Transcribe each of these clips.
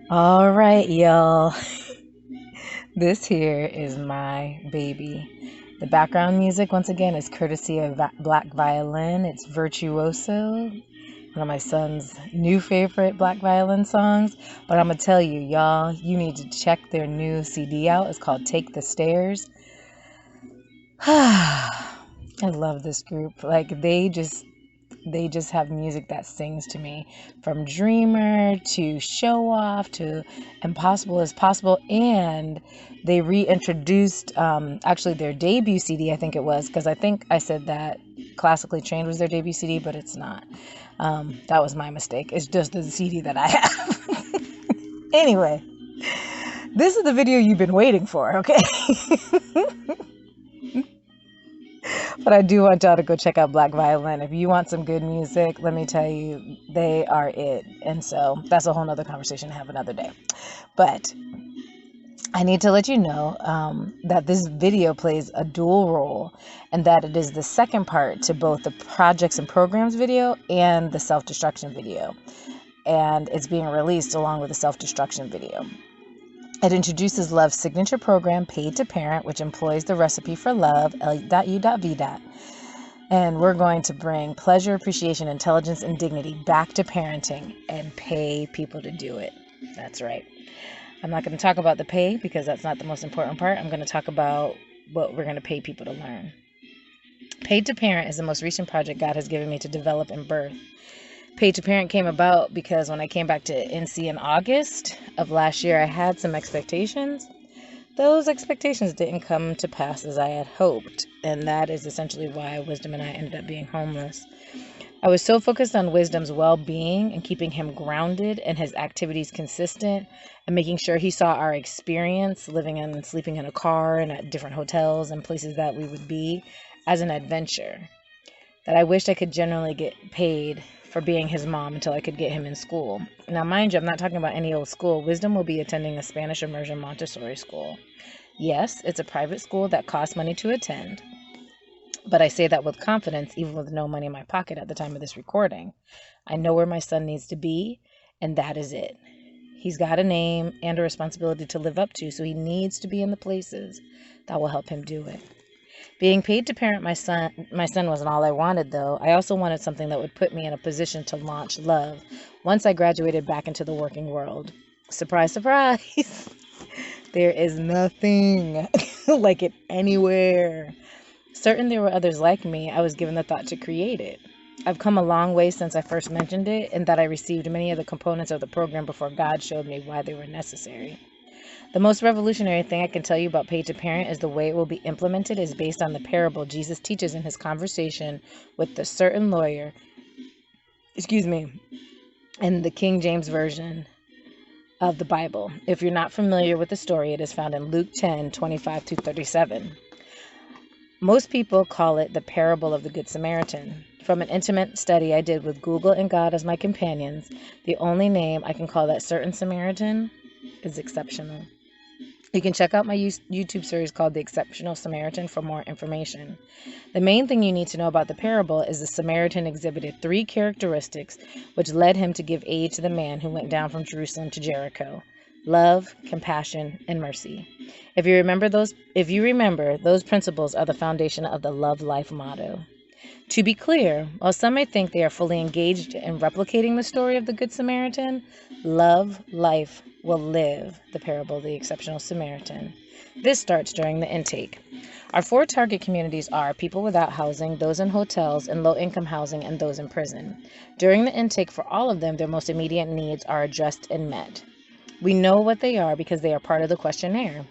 All right, y'all. This here is my baby. The background music, once again, is courtesy of Black Violin. It's Virtuoso, one of my son's new favorite Black Violin songs. But I'm going to tell you, y'all, you need to check their new CD out. It's called Take the Stairs. I love this group. Like, they just have music that sings to me, from Dreamer to Show Off to Impossible is Possible. And they reintroduced actually their debut CD, I think it was, because I think I said that Classically Trained was their debut CD, but it's not. That was my mistake. It's just the CD that I have. Anyway, this is the video you've been waiting for, okay? But I do want y'all to go check out Black Violin. If you want some good music, let me tell you, they are it. And so that's a whole nother conversation to have another day. But I need to let you know that this video plays a dual role, and that it is the second part to both the projects and programs video and the self-destruction video. And it's being released along with the self-destruction video. It introduces L.U.V's signature program, Paid to Parent, which employs the recipe for love, L.U.V. And we're going to bring pleasure, appreciation, intelligence, and dignity back to parenting and pay people to do it. That's right. I'm not going to talk about the pay because that's not the most important part. I'm going to talk about what we're going to pay people to learn. Paid to Parent is the most recent project God has given me to develop and birth. Paid to Parent came about because when I came back to NC in August of last year, I had some expectations. Those expectations didn't come to pass as I had hoped, and that is essentially why Wisdom and I ended up being homeless. I was so focused on Wisdom's well-being and keeping him grounded and his activities consistent and making sure he saw our experience living and sleeping in a car and at different hotels and places that we would be as an adventure, that I wished I could generally get paid for being his mom until I could get him in school. Now, mind you, I'm not talking about any old school. Wisdom will be attending a Spanish immersion Montessori school. Yes, it's a private school that costs money to attend, but I say that with confidence, even with no money in my pocket at the time of this recording. I know where my son needs to be, and that is it. He's got a name and a responsibility to live up to, so he needs to be in the places that will help him do it. Being paid to parent my son wasn't all I wanted, though. I also wanted something that would put me in a position to launch L.U.V. once I graduated back into the working world. Surprise, surprise! There is nothing like it anywhere. Certain there were others like me, I was given the thought to create it. I've come a long way since I first mentioned it, in that I received many of the components of the program before God showed me why they were necessary. The most revolutionary thing I can tell you about Paid to Parent is the way it will be implemented is based on the parable Jesus teaches in his conversation with the certain lawyer, in the King James Version of the Bible. If you're not familiar with the story, it is found in Luke 10:25-37. Most people call it the parable of the Good Samaritan. From an intimate study I did with Google and God as my companions, the only name I can call that certain Samaritan is exceptional. You can check out my YouTube series called The Exceptional Samaritan for more information. The main thing you need to know about the parable is the Samaritan exhibited 3 characteristics which led him to give aid to the man who went down from Jerusalem to Jericho: love, compassion, and mercy. If you remember, those principles are the foundation of the Love Life motto. To be clear, while some may think they are fully engaged in replicating the story of the Good Samaritan, Love Life will live the parable of the Exceptional Samaritan. This starts during the intake. Our 4 target communities are people without housing, those in hotels, and low-income housing, and those in prison. During the intake for all of them, their most immediate needs are addressed and met. We know what they are because they are part of the questionnaire.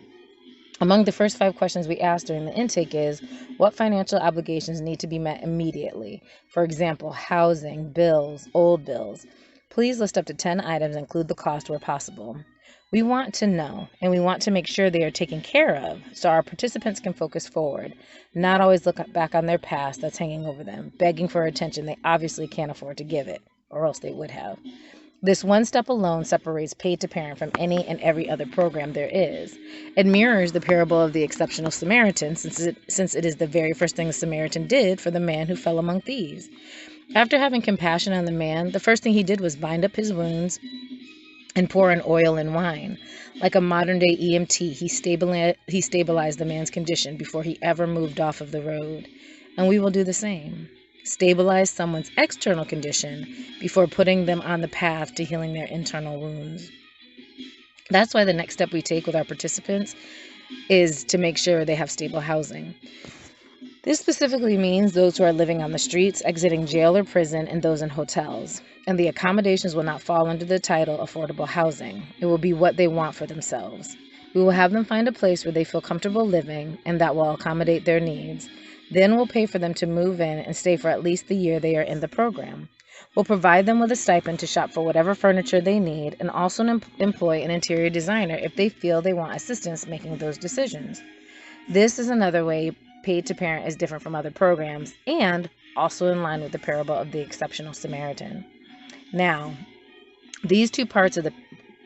Among the first 5 questions we asked during the intake is, what financial obligations need to be met immediately? For example, housing, bills, old bills. Please list up to 10 items and include the cost where possible. We want to know, and we want to make sure they are taken care of so our participants can focus forward, not always look back on their past that's hanging over them, begging for attention they obviously can't afford to give it, or else they would have. This one step alone separates Paid to Parent from any and every other program there is. It mirrors the parable of the Exceptional Samaritan, since it is the very first thing the Samaritan did for the man who fell among thieves. After having compassion on the man, the first thing he did was bind up his wounds and pour in oil and wine. Like a modern-day EMT, he stabilized the man's condition before he ever moved off of the road. And we will do the same. Stabilize someone's external condition before putting them on the path to healing their internal wounds. That's why the next step we take with our participants is to make sure they have stable housing. This specifically means those who are living on the streets, exiting jail or prison, and those in hotels. And the accommodations will not fall under the title affordable housing. It will be what they want for themselves. We will have them find a place where they feel comfortable living and that will accommodate their needs. Then we'll pay for them to move in and stay for at least the year they are in the program. We'll provide them with a stipend to shop for whatever furniture they need and also employ an interior designer if they feel they want assistance making those decisions. This is another way Paid to Parent is different from other programs and also in line with the parable of the exceptional Samaritan. Now, these two parts of the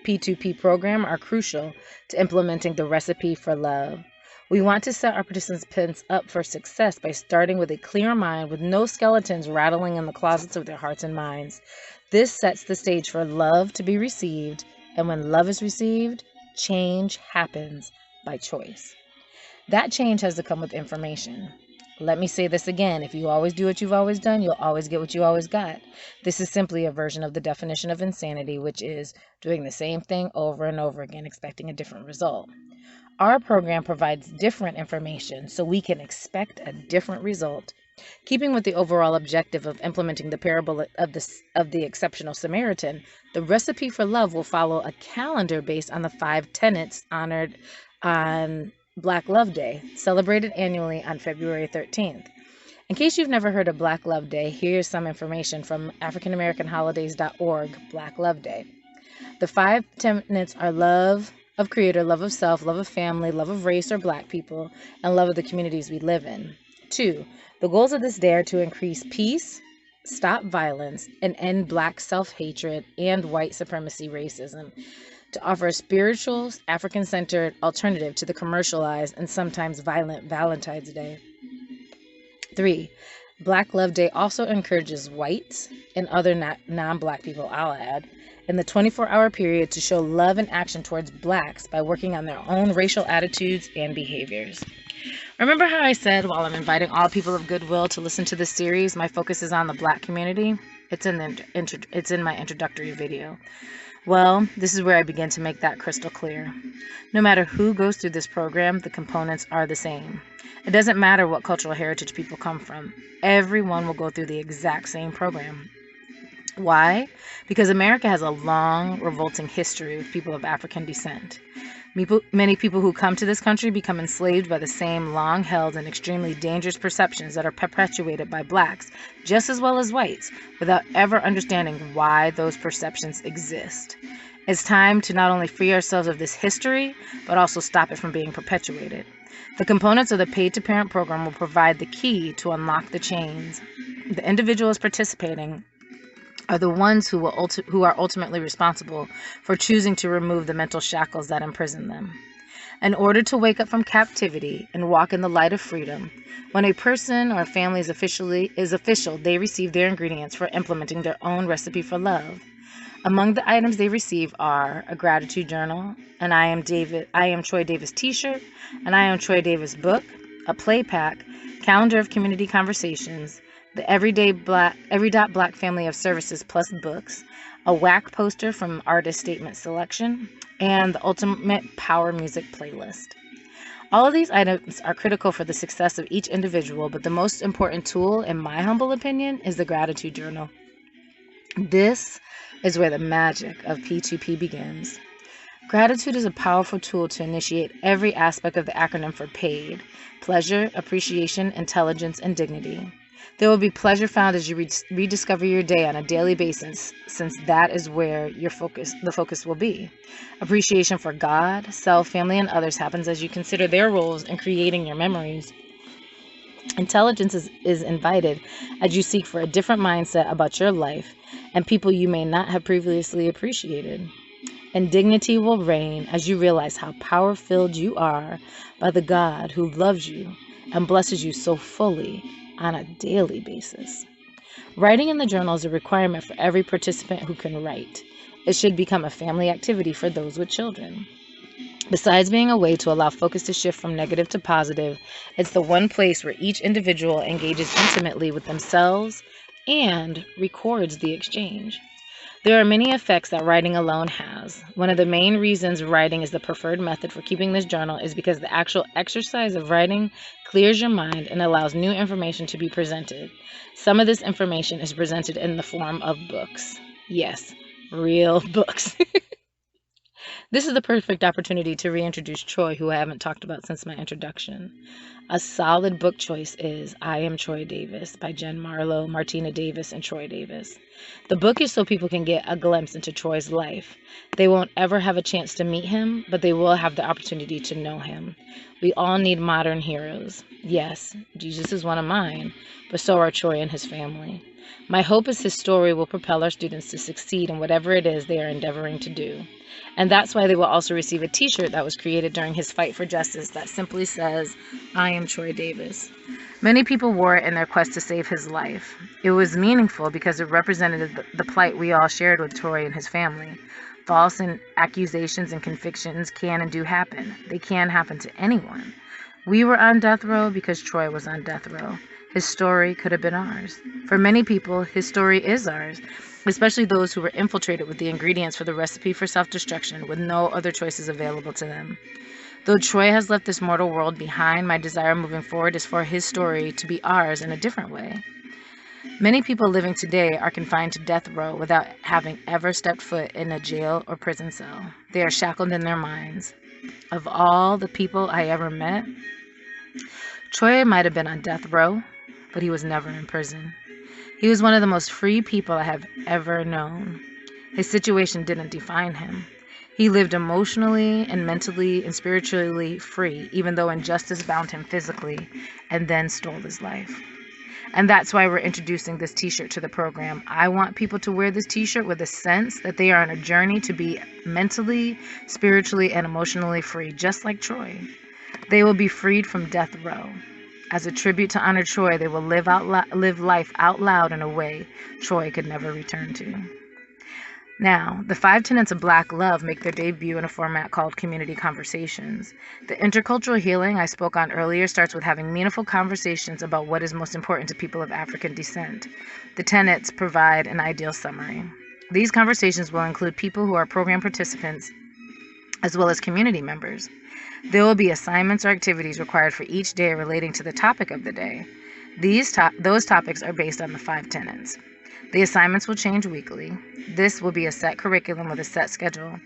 P2P program are crucial to implementing the recipe for love. We want to set our participants up for success by starting with a clear mind with no skeletons rattling in the closets of their hearts and minds. This sets the stage for love to be received, and when love is received, change happens by choice. That change has to come with information. Let me say this again. If you always do what you've always done, you'll always get what you always got. This is simply a version of the definition of insanity, which is doing the same thing over and over again, expecting a different result. Our program provides different information so we can expect a different result. Keeping with the overall objective of implementing the parable of the exceptional Samaritan, the recipe for love will follow a calendar based on the 5 tenets honored on Black Love Day, celebrated annually on February 13th. In case you've never heard of Black Love Day, here's some information from AfricanAmericanHolidays.org, Black Love Day. The 5 tenets are love of Creator, love of self, love of family, love of race or Black people, and love of the communities we live in. 2. The goals of this day are to increase peace, stop violence, and end Black self-hatred and white supremacy racism, to offer a spiritual, African-centered alternative to the commercialized and sometimes violent Valentine's Day. 3. Black Love Day also encourages whites and other non-Black people, I'll add, in the 24-hour period to show love and action towards Blacks by working on their own racial attitudes and behaviors. Remember how I said, while I'm inviting all people of goodwill to listen to this series, my focus is on the Black community? It's in my introductory video. Well, this is where I begin to make that crystal clear. No matter who goes through this program, the components are the same. It doesn't matter what cultural heritage people come from. Everyone will go through the exact same program. Why? Because America has a long, revolting history with people of African descent. Many people who come to this country become enslaved by the same long-held and extremely dangerous perceptions that are perpetuated by Blacks, just as well as whites, without ever understanding why those perceptions exist. It's time to not only free ourselves of this history, but also stop it from being perpetuated. The components of the Paid to Parent program will provide the key to unlock the chains. The individuals participating are the ones who are ultimately responsible for choosing to remove the mental shackles that imprison them. In order to wake up from captivity and walk in the light of freedom, when a person or a family is official, they receive their ingredients for implementing their own recipe for love. Among the items they receive are a gratitude journal, an I Am Troy Davis t-shirt, an I Am Troy Davis book, a play pack, calendar of community conversations, the Every Black Family of Services plus books, a whack poster from Artist Statement Selection, and the Ultimate Power Music playlist. All of these items are critical for the success of each individual, but the most important tool, in my humble opinion, is the gratitude journal. This is where the magic of P2P begins. Gratitude is a powerful tool to initiate every aspect of the acronym for PAID: pleasure, appreciation, intelligence, and dignity. There will be pleasure found as you rediscover your day on a daily basis, since that is where the focus will be. Appreciation for God, self, family, and others happens as you consider their roles in creating your memories. Intelligence is invited as you seek for a different mindset about your life and people you may not have previously appreciated. And dignity will reign as you realize how power-filled you are by the God who loves you and blesses you so fully on a daily basis. Writing in the journal is a requirement for every participant who can write. It should become a family activity for those with children. Besides being a way to allow focus to shift from negative to positive, it's the one place where each individual engages intimately with themselves and records the exchange. There are many effects that writing alone has. One of the main reasons writing is the preferred method for keeping this journal is because the actual exercise of writing clears your mind and allows new information to be presented. Some of this information is presented in the form of books. Yes, real books. This is the perfect opportunity to reintroduce Troy, who I haven't talked about since my introduction. A solid book choice is I Am Troy Davis by Jen Marlowe, Martina Davis, and Troy Davis. The book is so people can get a glimpse into Troy's life. They won't ever have a chance to meet him, but they will have the opportunity to know him. We all need modern heroes. Yes, Jesus is one of mine, but so are Troy and his family. My hope is his story will propel our students to succeed in whatever it is they are endeavoring to do. And that's why they will also receive a t-shirt that was created during his fight for justice that simply says, I am Troy Davis. Many people wore it in their quest to save his life. It was meaningful because it represented the plight we all shared with Troy and his family. False accusations and convictions can and do happen. They can happen to anyone. We were on death row because Troy was on death row. His story could have been ours. For many people, his story is ours, especially those who were infiltrated with the ingredients for the recipe for self-destruction with no other choices available to them. Though Troy has left this mortal world behind, my desire moving forward is for his story to be ours in a different way. Many people living today are confined to death row without having ever stepped foot in a jail or prison cell. They are shackled in their minds. Of all the people I ever met, Troy might have been on death row, but he was never in prison. He was one of the most free people I have ever known. His situation didn't define him. He lived emotionally and mentally and spiritually free, even though injustice bound him physically and then stole his life. And that's why we're introducing this t-shirt to the program. I want people to wear this t-shirt with a sense that they are on a journey to be mentally, spiritually, and emotionally free, just like Troy. They will be freed from death row. As a tribute to honor Troy, they will live life out loud in a way Troy could never return to. Now, the 5 tenets of Black love make their debut in a format called Community Conversations. The intercultural healing I spoke on earlier starts with having meaningful conversations about what is most important to people of African descent. The tenets provide an ideal summary. These conversations will include people who are program participants as well as community members. There will be assignments or activities required for each day relating to the topic of the day. Those topics are based on the 5 tenets. The assignments will change weekly. This will be a set curriculum with a set schedule.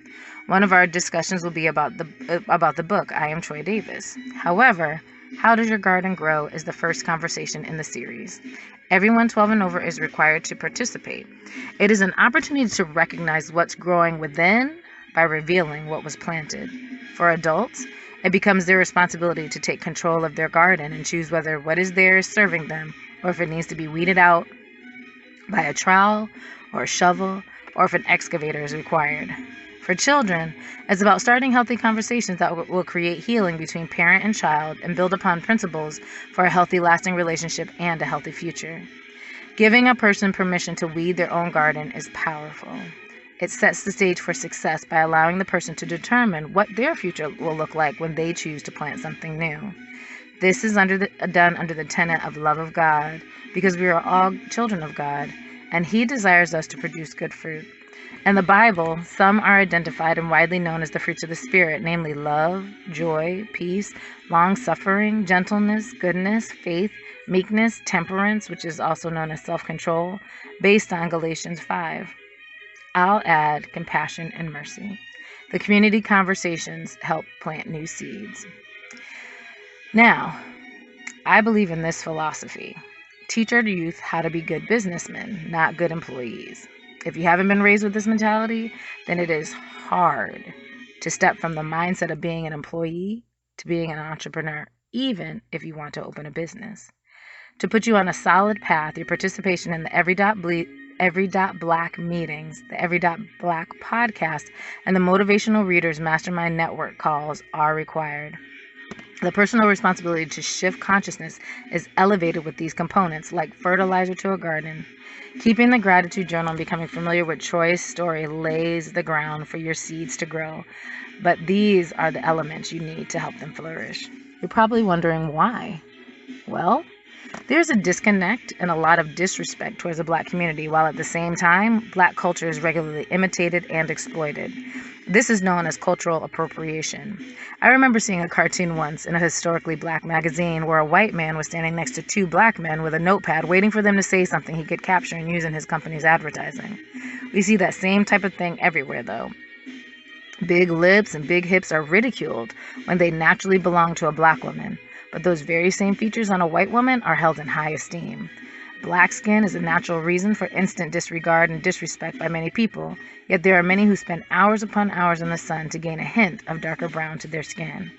One of our discussions will be about the book, I Am Troy Davis. However, How Does Your Garden Grow is the first conversation in the series. Everyone 12 and over is required to participate. It is an opportunity to recognize what's growing within by revealing what was planted. For adults, it becomes their responsibility to take control of their garden and choose whether what is there is serving them or if it needs to be weeded out by a trowel or a shovel or if an excavator is required. For children, it's about starting healthy conversations that will create healing between parent and child and build upon principles for a healthy, lasting relationship and a healthy future. Giving a person permission to weed their own garden is powerful. It sets the stage for success by allowing the person to determine what their future will look like when they choose to plant something new. This is done under the tenet of love of God, because we are all children of God, and He desires us to produce good fruit. In the Bible, some are identified and widely known as the fruits of the Spirit, namely love, joy, peace, long-suffering, gentleness, goodness, faith, meekness, temperance, which is also known as self-control, based on Galatians 5. I'll add compassion and mercy. The community conversations help plant new seeds. Now, I believe in this philosophy. Teach our youth how to be good businessmen, not good employees. If you haven't been raised with this mentality, then it is hard to step from the mindset of being an employee to being an entrepreneur, even if you want to open a business. To put you on a solid path, your participation in the Every.Black meetings, the Every.Black podcast, and the Motivational Readers Mastermind Network calls are required. The personal responsibility to shift consciousness is elevated with these components, like fertilizer to a garden. Keeping the gratitude journal and becoming familiar with Troy's story lays the ground for your seeds to grow. But these are the elements you need to help them flourish. You're probably wondering why. Well, there's a disconnect and a lot of disrespect towards the Black community, while at the same time, Black culture is regularly imitated and exploited. This is known as cultural appropriation. I remember seeing a cartoon once in a historically Black magazine where a white man was standing next to two Black men with a notepad waiting for them to say something he could capture and use in his company's advertising. We see that same type of thing everywhere, though. Big lips and big hips are ridiculed when they naturally belong to a Black woman. But those very same features on a white woman are held in high esteem. Black skin is a natural reason for instant disregard and disrespect by many people, yet there are many who spend hours upon hours in the sun to gain a hint of darker brown to their skin.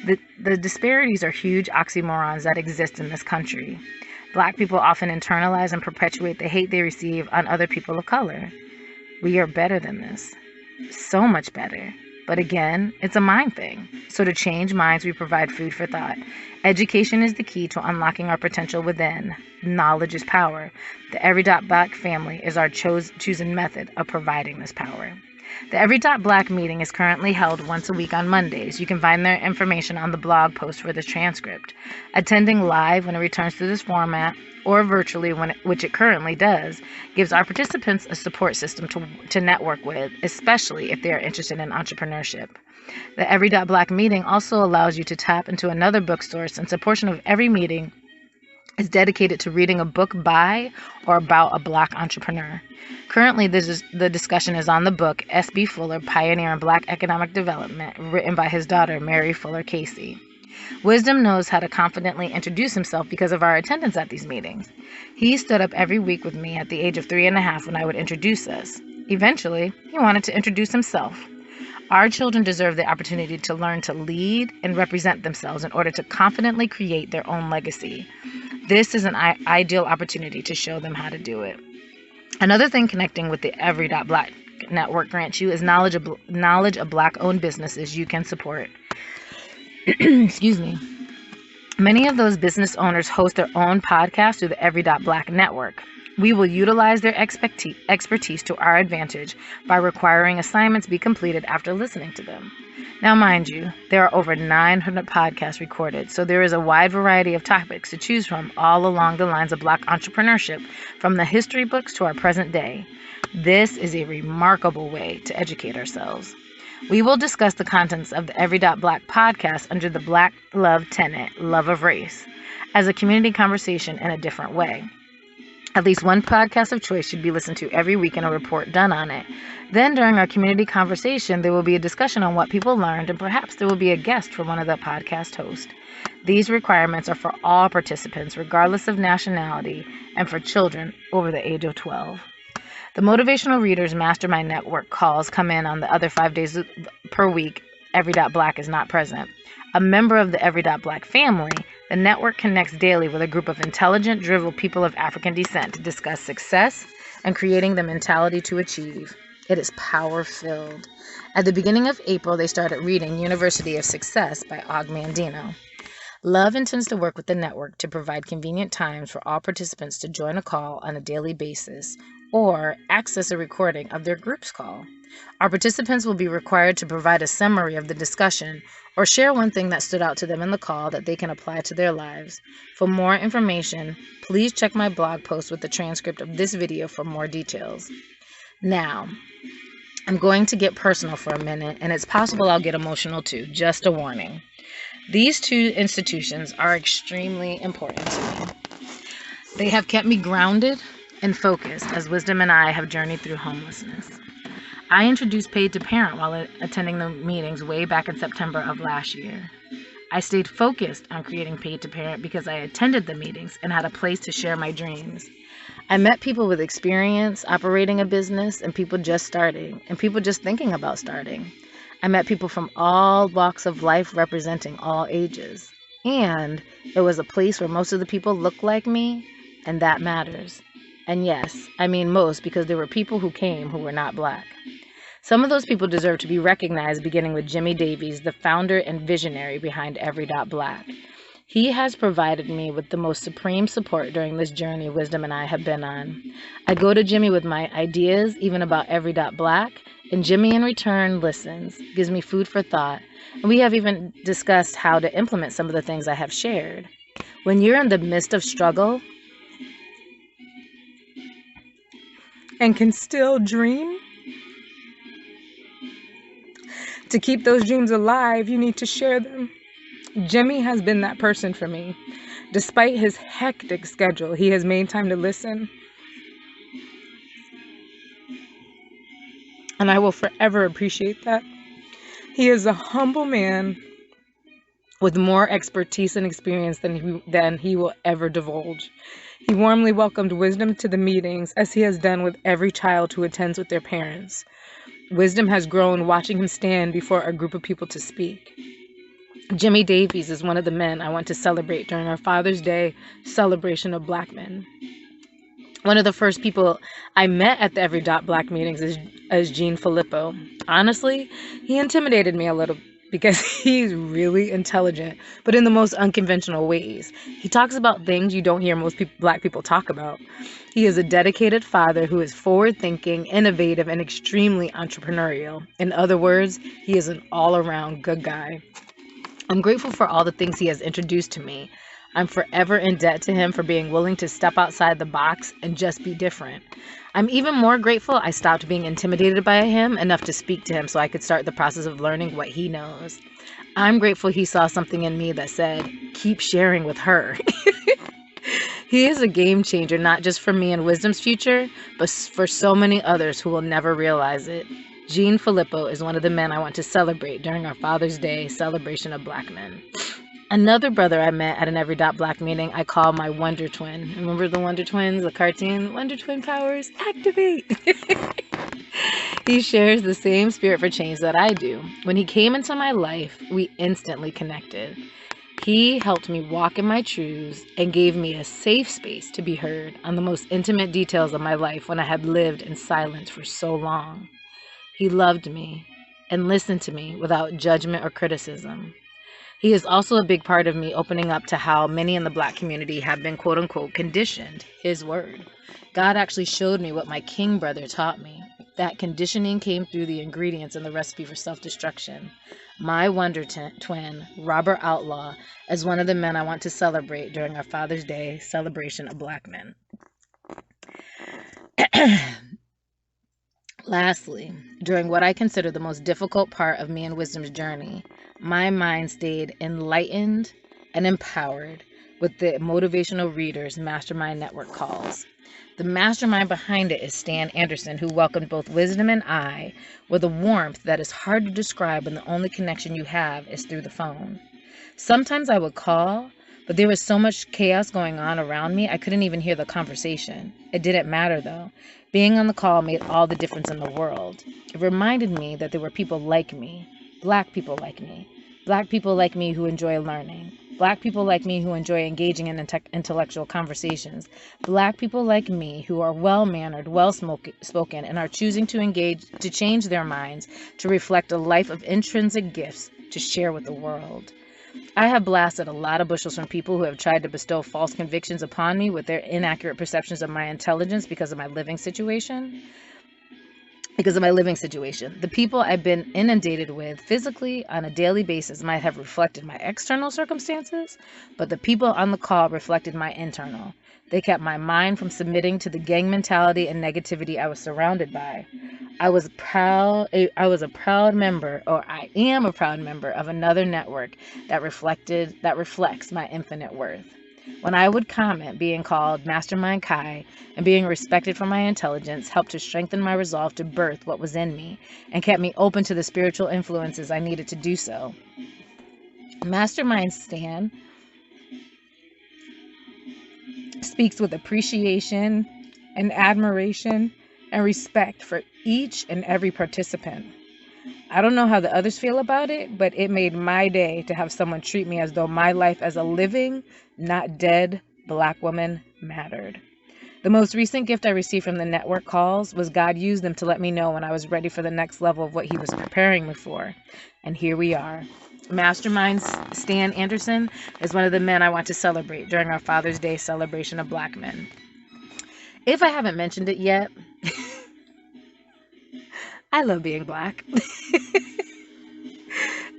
The disparities are huge oxymorons that exist in this country. Black people often internalize and perpetuate the hate they receive on other people of color. We are better than this. So much better. But again, it's a mind thing. So to change minds, we provide food for thought. Education is the key to unlocking our potential within. Knowledge is power. The Every Black family is our chosen method of providing this power. The Every Black meeting is currently held once a week on Mondays. You can find their information on the blog post for this transcript. Attending live when it returns to this format, or virtually, which it currently does, gives our participants a support system to network with, especially if they are interested in entrepreneurship. The Every Black meeting also allows you to tap into another bookstore, since a portion of every meeting is dedicated to reading a book by or about a Black entrepreneur. Currently, the discussion is on the book S.B. Fuller, Pioneer in Black Economic Development, written by his daughter, Mary Fuller Casey. Wisdom knows how to confidently introduce himself because of our attendance at these meetings. He stood up every week with me at the age of 3.5 when I would introduce us. Eventually, he wanted to introduce himself. Our children deserve the opportunity to learn to lead and represent themselves in order to confidently create their own legacy. This is an ideal opportunity to show them how to do it. Another thing connecting with the Every Black network grants you is knowledge of Black-owned businesses you can support. Excuse me. Many of those business owners host their own podcasts through the Every Black network. We will utilize their expertise to our advantage by requiring assignments be completed after listening to them. Now, mind you, there are over 900 podcasts recorded, so there is a wide variety of topics to choose from all along the lines of Black entrepreneurship, from the history books to our present day. This is a remarkable way to educate ourselves. We will discuss the contents of the Every Black podcast under the Black Love tenet, love of race, as a community conversation in a different way. At least one podcast of choice should be listened to every week and a report done on it. Then during our community conversation, there will be a discussion on what people learned, and perhaps there will be a guest from one of the podcast hosts. These requirements are for all participants, regardless of nationality, and for children over the age of 12. The Motivational Readers Mastermind Network calls come in on the other 5 days per week. Every Black is not present. A member of the Every Black family, the network connects daily with a group of intelligent, driven people of African descent to discuss success and creating the mentality to achieve. It is power-filled. At the beginning of April, they started reading University of Success by Og Mandino. Love intends to work with the network to provide convenient times for all participants to join a call on a daily basis or access a recording of their group's call. Our participants will be required to provide a summary of the discussion or share one thing that stood out to them in the call that they can apply to their lives. For more information, please check my blog post with the transcript of this video for more details. Now, I'm going to get personal for a minute, and it's possible I'll get emotional too. Just a warning. These two institutions are extremely important to me. They have kept me grounded and focused as Wisdom and I have journeyed through homelessness. I introduced Paid to Parent while attending the meetings way back in September of last year. I stayed focused on creating Paid to Parent because I attended the meetings and had a place to share my dreams. I met people with experience operating a business and people just starting and people just thinking about starting. I met people from all walks of life representing all ages. And it was a place where most of the people looked like me, and that matters. And yes, I mean most, because there were people who came who were not Black. Some of those people deserve to be recognized, beginning with Jimmy Davies, the founder and visionary behind Every Dot Black. He has provided me with the most supreme support during this journey Wisdom and I have been on. I go to Jimmy with my ideas, even about Every Dot Black, and Jimmy in return listens, gives me food for thought, and we have even discussed how to implement some of the things I have shared. When you're in the midst of struggle and can still dream, to keep those dreams alive, you need to share them. Jimmy has been that person for me. Despite his hectic schedule, he has made time to listen. And I will forever appreciate that. He is a humble man with more expertise and experience than he will ever divulge. He warmly welcomed Wisdom to the meetings, as he has done with every child who attends with their parents. Wisdom has grown watching him stand before a group of people to speak. Jimmy Davies is one of the men I want to celebrate during our Father's Day celebration of Black men. One of the first people I met at the Every Dot Black meetings is Gene Filippo. Honestly, he intimidated me a little because he's really intelligent, but in the most unconventional ways. He talks about things you don't hear most Black people talk about. He is a dedicated father who is forward-thinking, innovative, and extremely entrepreneurial. In other words, he is an all-around good guy. I'm grateful for all the things he has introduced to me. I'm forever in debt to him for being willing to step outside the box and just be different. I'm even more grateful I stopped being intimidated by him enough to speak to him so I could start the process of learning what he knows. I'm grateful he saw something in me that said, keep sharing with her. He is a game changer, not just for me and Wisdom's future, but for so many others who will never realize it. Gene Filippo is one of the men I want to celebrate during our Father's Day celebration of Black men. Another brother I met at an Every Dot Black meeting I call my Wonder Twin. Remember the Wonder Twins, the cartoon? Wonder Twin powers, activate! He shares the same spirit for change that I do. When he came into my life, we instantly connected. He helped me walk in my truths and gave me a safe space to be heard on the most intimate details of my life when I had lived in silence for so long. He loved me and listened to me without judgment or criticism. He is also a big part of me opening up to how many in the Black community have been quote unquote conditioned, his word. God actually showed me what my King brother taught me. That conditioning came through the ingredients in the recipe for self-destruction. My Wonder Twin, Robert Outlaw, is one of the men I want to celebrate during our Father's Day celebration of Black men. Lastly, during what I consider the most difficult part of me and Wisdom's journey, my mind stayed enlightened and empowered with the Motivational Readers Mastermind Network calls. The mastermind behind it is Stan Anderson, who welcomed both Wisdom and I with a warmth that is hard to describe when the only connection you have is through the phone. Sometimes I would call, but there was so much chaos going on around me, I couldn't even hear the conversation. It didn't matter, though. Being on the call made all the difference in the world. It reminded me that there were people like me, Black people like me, Black people like me who enjoy learning, Black people like me who enjoy engaging in intellectual conversations, Black people like me who are well-mannered, well-spoken, and are choosing to engage, to change their minds, to reflect a life of intrinsic gifts to share with the world. I have blasted a lot of bushels from people who have tried to bestow false convictions upon me with their inaccurate perceptions of my intelligence because of my living situation. The people I've been inundated with physically on a daily basis might have reflected my external circumstances, but the people on the call reflected my internal. They kept my mind from submitting to the gang mentality and negativity I was surrounded by. I am a proud member of another network that reflects my infinite worth. When I would comment, being called Mastermind Kai and being respected for my intelligence helped to strengthen my resolve to birth what was in me and kept me open to the spiritual influences I needed to do so. Mastermind Stan speaks with appreciation and admiration and respect for each and every participant. I don't know how the others feel about it, but it made my day to have someone treat me as though my life as a living, not dead, Black woman mattered. The most recent gift I received from the network calls was God used them to let me know when I was ready for the next level of what he was preparing me for. And here we are. Mastermind Stan Anderson is one of the men I want to celebrate during our Father's Day celebration of Black men. If I haven't mentioned it yet, I love being Black.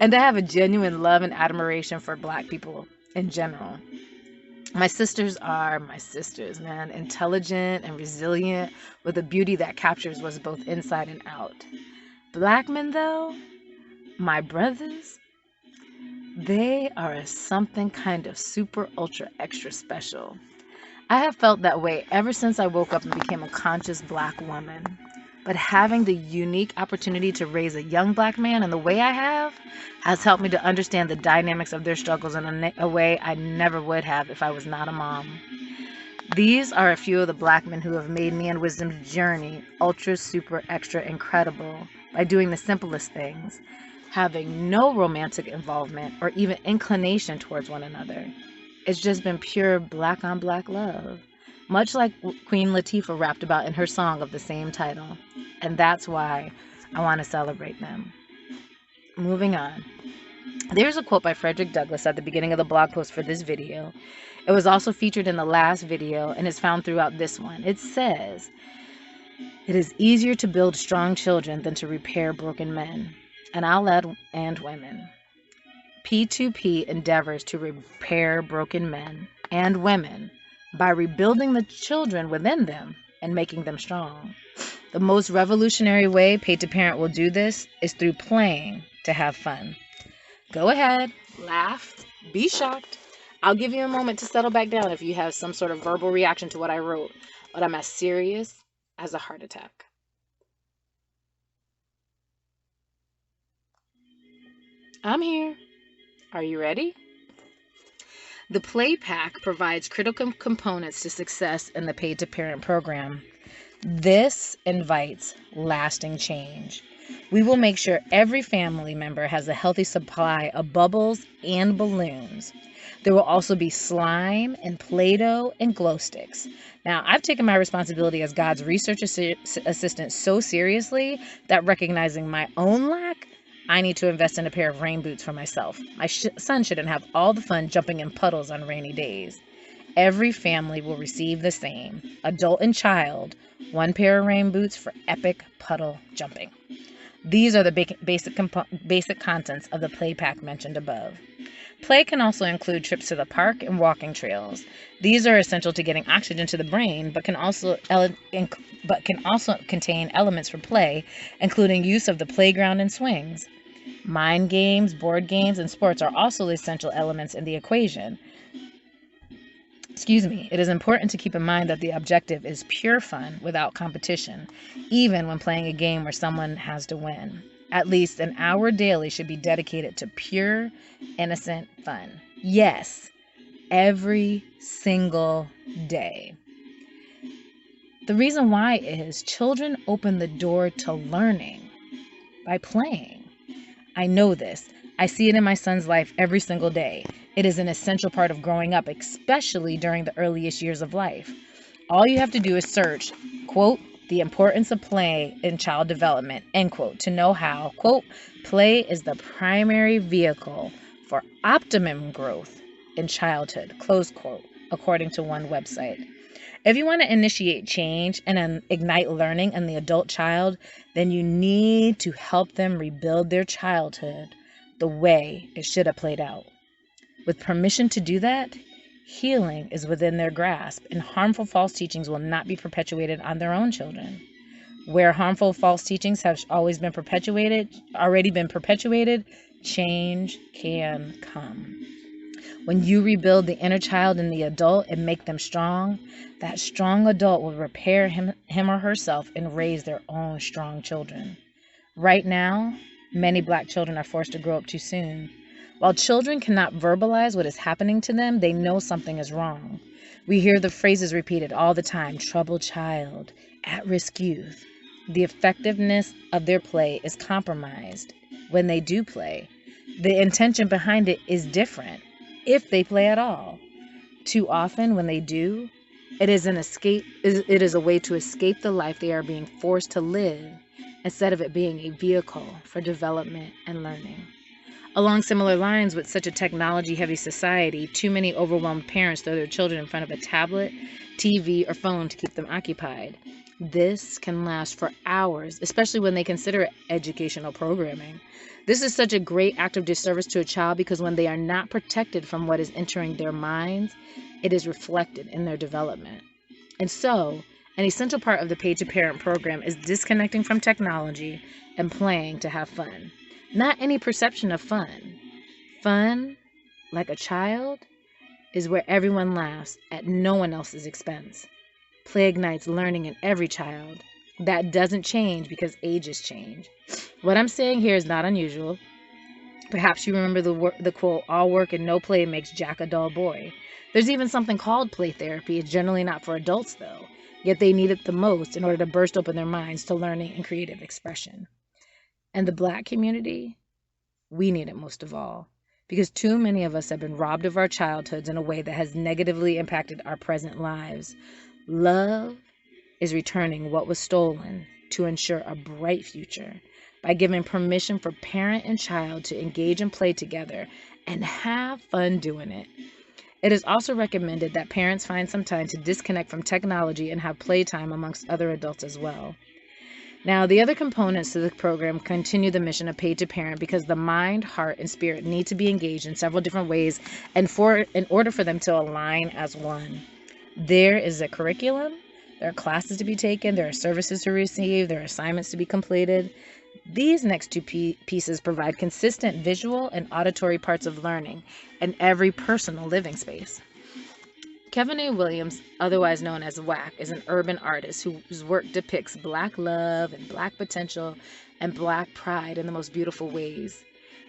And I have a genuine love and admiration for Black people in general. My sisters are my sisters, man. Intelligent and resilient with a beauty that captures what's both inside and out. Black men, though, my brothers, they are something kind of super ultra extra special. I have felt that way ever since I woke up and became a conscious Black woman. But having the unique opportunity to raise a young Black man in the way I have has helped me to understand the dynamics of their struggles in a way I never would have if I was not a mom. These are a few of the Black men who have made me and Wisdom's journey ultra super extra incredible by doing the simplest things, having no romantic involvement or even inclination towards one another. It's just been pure Black on Black love, much like Queen Latifah rapped about in her song of the same title. And that's why I want to celebrate them. Moving on. There's a quote by Frederick Douglass at the beginning of the blog post for this video. It was also featured in the last video and is found throughout this one. It says, "It is easier to build strong children than to repair broken men." And I'll add, and women. P2P endeavors to repair broken men and women by rebuilding the children within them and making them strong. The most revolutionary way Paid to Parent will do this is through playing to have fun. Go ahead, laugh, be shocked. I'll give you a moment to settle back down if you have some sort of verbal reaction to what I wrote, but I'm as serious as a heart attack. I'm here. Are you ready? The Play Pack provides critical components to success in the Paid to Parent program. This invites lasting change. We will make sure every family member has a healthy supply of bubbles and balloons. There will also be slime and Play-Doh and glow sticks. Now, I've taken my responsibility as God's research assistant so seriously that recognizing my own lack, I need to invest in a pair of rain boots for myself. My son shouldn't have all the fun jumping in puddles on rainy days. Every family will receive the same, adult and child, one pair of rain boots for epic puddle jumping. These are the basic contents of the Play Pack mentioned above. Play can also include trips to the park and walking trails. These are essential to getting oxygen to the brain, but can also contain elements for play, including use of the playground and swings. Mind games, board games, and sports are also essential elements in the equation. It is important to keep in mind that the objective is pure fun without competition, even when playing a game where someone has to win. At least an hour daily should be dedicated to pure, innocent fun. Yes, every single day. The reason why is children open the door to learning by playing. I know this. I see it in my son's life every single day. It is an essential part of growing up, especially during the earliest years of life. All you have to do is search, quote, the importance of play in child development, end quote, to know how, quote, play is the primary vehicle for optimum growth in childhood, close quote, according to one website. If you want to initiate change and ignite learning in the adult child, then you need to help them rebuild their childhood the way it should have played out. With permission to do that, healing is within their grasp, and harmful false teachings will not be perpetuated on their own children. Where harmful false teachings have already been perpetuated, change can come. When you rebuild the inner child in the adult and make them strong, that strong adult will repair him or herself and raise their own strong children. Right now, many Black children are forced to grow up too soon. While children cannot verbalize what is happening to them, they know something is wrong. We hear the phrases repeated all the time, troubled child, at-risk youth. The effectiveness of their play is compromised when they do play. The intention behind it is different, if they play at all. Too often when they do, It is it is a way to escape the life they are being forced to live instead of it being a vehicle for development and learning. Along similar lines, with such a technology-heavy society, too many overwhelmed parents throw their children in front of a tablet, TV, or phone to keep them occupied. This can last for hours, especially when they consider it educational programming. This is such a great act of disservice to a child because when they are not protected from what is entering their minds, it is reflected in their development. And so, an essential part of the Paid to Parent program is disconnecting from technology and playing to have fun. Not any perception of fun. Fun, like a child, is where everyone laughs at no one else's expense. Play ignites learning in every child. That doesn't change because ages change. What I'm saying here is not unusual. Perhaps you remember the quote, "All work and no play makes Jack a dull boy." There's even something called play therapy. It's generally not for adults, though. Yet they need it the most in order to burst open their minds to learning and creative expression. And the Black community, we need it most of all, because too many of us have been robbed of our childhoods in a way that has negatively impacted our present lives. Love is returning what was stolen to ensure a bright future by giving permission for parent and child to engage and play together and have fun doing it. It is also recommended that parents find some time to disconnect from technology and have playtime amongst other adults as well. Now, the other components to the program continue the mission of Paid to Parent because the mind, heart, and spirit need to be engaged in several different ways and in order for them to align as one. There is a curriculum, there are classes to be taken, there are services to receive, there are assignments to be completed. These next two pieces provide consistent visual and auditory parts of learning in every personal living space. Kevin A. Williams, otherwise known as WAC, is an urban artist whose work depicts Black love and Black potential and Black pride in the most beautiful ways.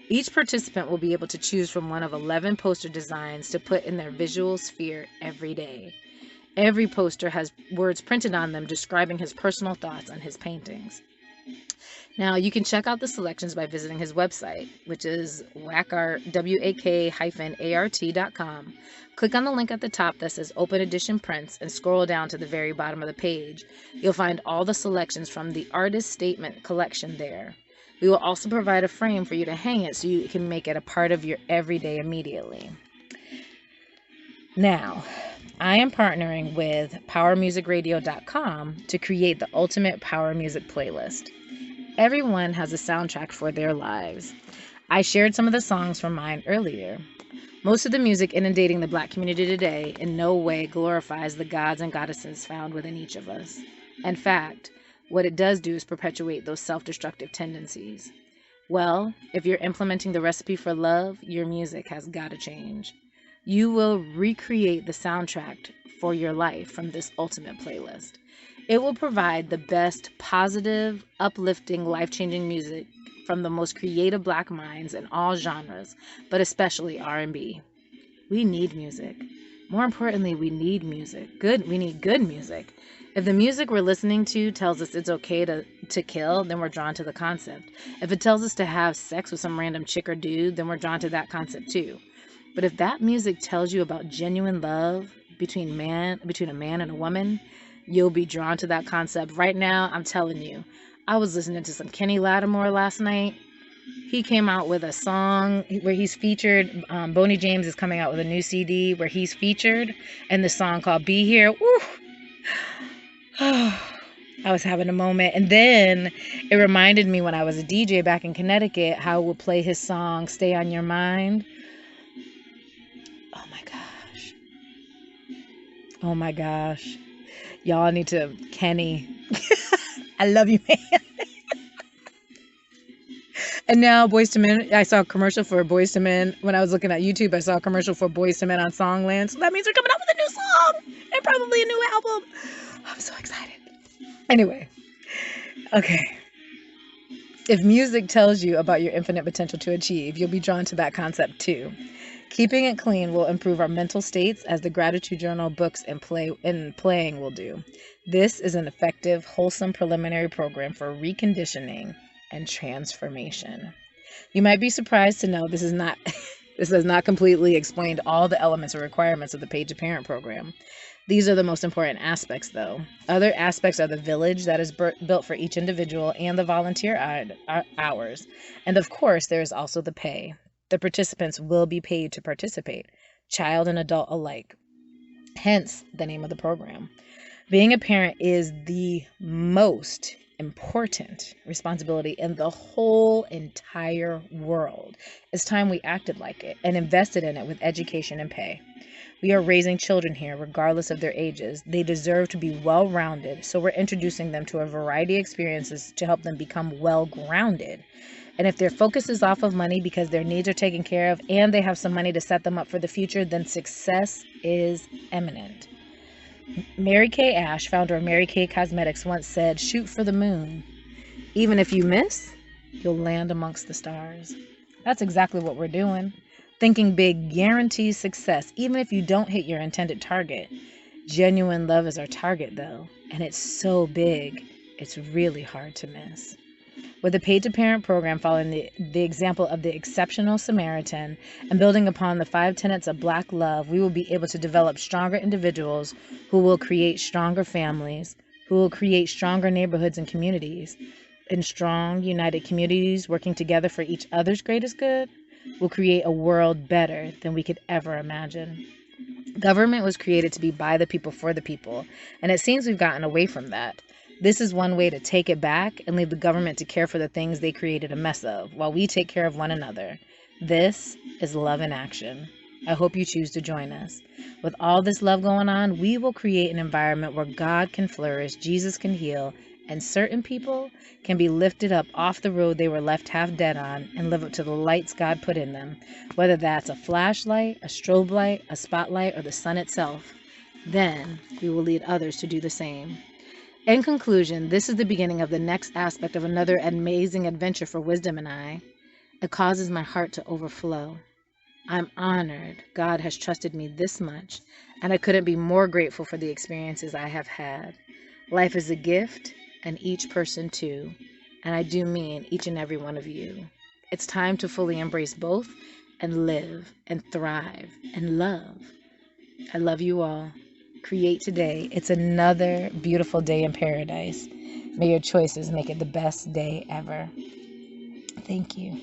Each participant will be able to choose from one of 11 poster designs to put in their visual sphere every day. Every poster has words printed on them describing his personal thoughts on his paintings. Now, you can check out the selections by visiting his website, which is wak-art.com. Click on the link at the top that says Open Edition Prints and scroll down to the very bottom of the page. You'll find all the selections from the Artist Statement collection there. We will also provide a frame for you to hang it so you can make it a part of your everyday immediately. Now, I am partnering with PowerMusicRadio.com to create the ultimate power music playlist. Everyone has a soundtrack for their lives. I shared some of the songs from mine earlier. Most of the music inundating the Black community today in no way glorifies the gods and goddesses found within each of us. In fact, what it does do is perpetuate those self-destructive tendencies. Well, if you're implementing the recipe for love, your music has got to change. You will recreate the soundtrack for your life from this ultimate playlist. It will provide the best positive, uplifting, life-changing music from the most creative Black minds in all genres, but especially R&B. We need music. More importantly, we need music. We need good music. If the music we're listening to tells us it's okay to kill, then we're drawn to the concept. If it tells us to have sex with some random chick or dude, then we're drawn to that concept too. But if that music tells you about genuine love between a man and a woman, you'll be drawn to that concept. Right now, I'm telling you, I was listening to some Kenny Lattimore last night. He came out with a song where he's featured. Boney James is coming out with a new CD where he's featured, and the song called "Be Here." Woo! I was having a moment. And then it reminded me when I was a DJ back in Connecticut how we'll play his song "Stay on Your Mind." Oh my gosh. Y'all need to, Kenny. I love you, man. And now Boyz II Men, I saw a commercial for Boyz II Men. When I was looking at YouTube, I saw a commercial for Boyz II Men on Songland. So that means they're coming out with a new song and probably a new album. I'm so excited. Anyway, okay. If music tells you about your infinite potential to achieve, you'll be drawn to that concept too. Keeping it clean will improve our mental states as the gratitude journal, books, and playing will do. This is an effective, wholesome preliminary program for reconditioning and transformation. You might be surprised to know this is not This has not completely explained all the elements or requirements of the Paid to Parent program. These are the most important aspects, though. Other aspects are the village that is built for each individual and the volunteer hours. And of course, there is also the pay. The participants will be paid to participate, child and adult alike. Hence the name of the program. Being a parent is the most important responsibility in the whole entire world. It's time we acted like it and invested in it with education and pay. We are raising children here, regardless of their ages. They deserve to be well-rounded, so we're introducing them to a variety of experiences to help them become well-grounded. And if their focus is off of money because their needs are taken care of and they have some money to set them up for the future, then success is imminent. Mary Kay Ash, founder of Mary Kay Cosmetics, once said, "Shoot for the moon. Even if you miss, you'll land amongst the stars." That's exactly what we're doing. Thinking big guarantees success, even if you don't hit your intended target. Genuine love is our target, though, and it's so big, it's really hard to miss. With the Paid to Parent program following the example of the exceptional Samaritan and building upon the 5 tenets of Black love, we will be able to develop stronger individuals who will create stronger families, who will create stronger neighborhoods and communities. In strong, united communities working together for each other's greatest good, will create a world better than we could ever imagine. Government was created to be by the people for the people, and it seems we've gotten away from that. This is one way to take it back and leave the government to care for the things they created a mess of, while we take care of one another. This is love in action. I hope you choose to join us. With all this love going on, we will create an environment where God can flourish, Jesus can heal, and certain people can be lifted up off the road they were left half dead on and live up to the lights God put in them, whether that's a flashlight, a strobe light, a spotlight, or the sun itself. Then we will lead others to do the same. In conclusion, this is the beginning of the next aspect of another amazing adventure for Wisdom and I. It causes my heart to overflow. I'm honored God has trusted me this much, and I couldn't be more grateful for the experiences I have had. Life is a gift, and each person too, and I do mean each and every one of you. It's time to fully embrace both and live and thrive and love. I love you all. Create today. It's another beautiful day in paradise. May your choices make it the best day ever. Thank you.